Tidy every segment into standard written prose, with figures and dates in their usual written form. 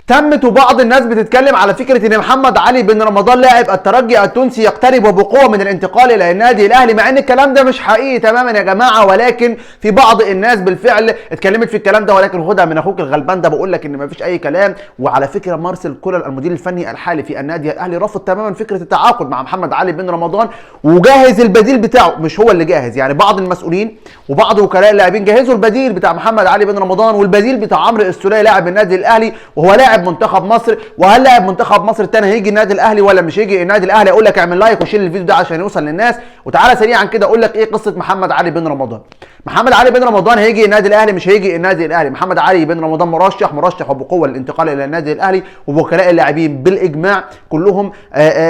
تمت وبعض الناس بتتكلم على فكره ان محمد علي بن رمضان لاعب الترجي التونسي يقترب وبقوه من الانتقال الى النادي الاهلي، مع ان الكلام ده مش حقيقي تماما يا جماعه، ولكن في بعض الناس بالفعل اتكلمت في الكلام ده، ولكن خدها من اخوك الغلبان ده بقول لك ان مفيش اي كلام. وعلى فكره مارسيل كولر المدير الفني الحالي في النادي الاهلي رفض تماما فكره التعاقد مع محمد علي بن رمضان، وجهز البديل بتاعه. مش هو اللي جاهز، يعني بعض المسؤولين وبعض وكلاء اللاعبين جهزوا البديل بتاع محمد علي بن رمضان، والبديل بتاع عمرو السولية لاعب النادي الاهلي وهو لاعب منتخب مصر. وهل لاعب منتخب مصر الثاني هيجي النادي الاهلي ولا مش هيجي النادي الاهلي؟ اقول لك اعمل لايك وشيل الفيديو ده عشان يوصل للناس. وتعالى سريعا كده اقول لك ايه قصه محمد علي بن رمضان. محمد علي بن رمضان هيجي النادي الاهلي مش هيجي النادي الاهلي. محمد علي بن رمضان مرشح وبقوه للانتقال الى النادي الاهلي، ووكلاء اللاعبين بالاجماع كلهم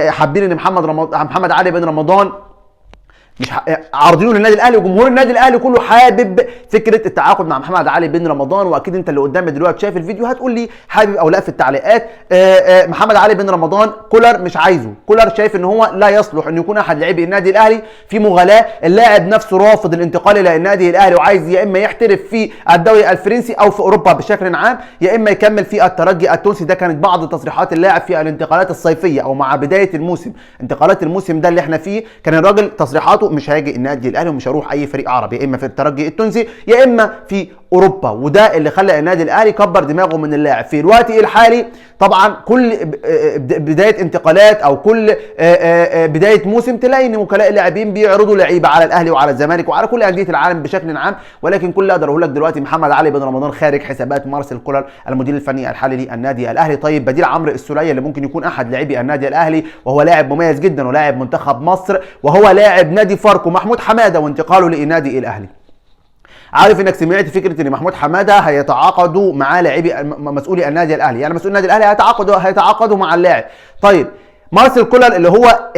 حابين ان محمد علي بن رمضان مش عارضينه للنادي الاهلي، وجمهور النادي الاهلي كله حابب فكره التعاقد مع محمد علي بن رمضان. واكيد انت اللي قدامي دلوقتي شايف الفيديو هتقول لي حابب او لا في التعليقات. محمد علي بن رمضان كولر مش عايزه، كولر شايف ان هو لا يصلح ان يكون احد لاعبي النادي الاهلي. في مغالاه، اللاعب نفسه رافض الانتقال الى النادي الاهلي وعايز يا اما يحترف في الدوري الفرنسي او في اوروبا بشكل عام، يا اما يكمل في الترجي التونسي. ده كانت بعض تصريحات اللاعب في الانتقالات الصيفيه او مع بدايه الموسم، انتقالات الموسم ده اللي احنا فيه. كان الراجل تصريحاته مش هاجي النادي الاهلي ومش هروح اي فريق عربي، يا اما في الترجي التونسي يا اما في اوروبا. وده اللي خلى النادي الاهلي كبر دماغه من اللاعب. في الوقت الحالي طبعا كل بدايه انتقالات او كل بدايه موسم تلاقي ان وكلاء اللاعبين بيعرضوا لعيبه على الاهلي وعلى الزمالك وعلى كل انديه العالم بشكل عام، ولكن كل اللي اقدر اقول لك دلوقتي محمد علي بن رمضان خارج حسابات مارسيل كولر المدير الفني الحالي للنادي الاهلي. طيب بديل عمرو السولية اللي ممكن يكون احد لاعبي النادي الاهلي وهو لاعب مميز جدا ولاعب منتخب مصر وهو لاعب نادي فاركو، محمود حماده، وانتقاله للنادي الاهلي. عارف انك سمعت فكره ان محمود حماده هيتعاقدوا مع لاعبي مسؤولي النادي الاهلي، يعني مسؤول النادي الاهلي هيتعاقدوا مع اللاعب. طيب مارسيل كولر اللي هو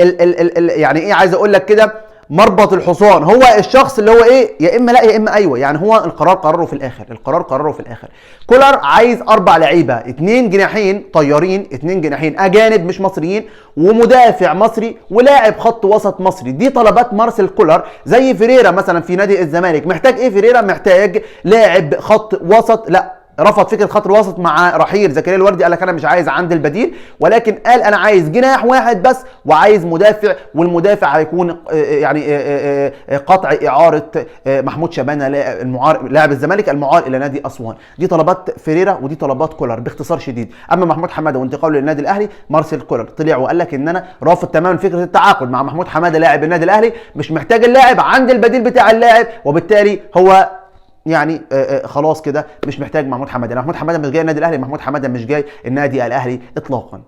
يعني ايه، عايز اقول لك كده مربط الحصان، هو الشخص اللي هو ايه يا اما لا يا اما ايوه، يعني هو القرار قرره في الاخر. كولر عايز 4 لعيبه، 2 جناحين طيارين، 2 جناحين اجانب مش مصريين، ومدافع مصري، ولاعب خط وسط مصري. دي طلبات مارسيل كولر. زي فيريرا مثلا في نادي الزمالك، محتاج ايه فيريرا؟ محتاج لاعب خط وسط، لا رفض فكره خط الوسط مع رحيل زكريا الوردي، قال لك انا مش عايز عند البديل، ولكن قال انا عايز جناح واحد بس وعايز مدافع، والمدافع هيكون يعني قطع اعاره محمود شبانه لاعب الزمالك المعار الى نادي اسوان. دي طلبات فيريرا ودي طلبات كولر باختصار شديد. اما محمود حماده وانتقاله للنادي الاهلي، مارسيل كولر طلع وقال لك ان انا رافض تماما فكره التعاقد مع محمود حماده لاعب النادي الاهلي، مش محتاج اللاعب عند البديل بتاع اللاعب، وبالتالي هو يعني خلاص كده مش محتاج محمود حماده. محمود حماده مش جاي النادي الاهلي، محمود حماده مش جاي النادي الاهلي اطلاقا.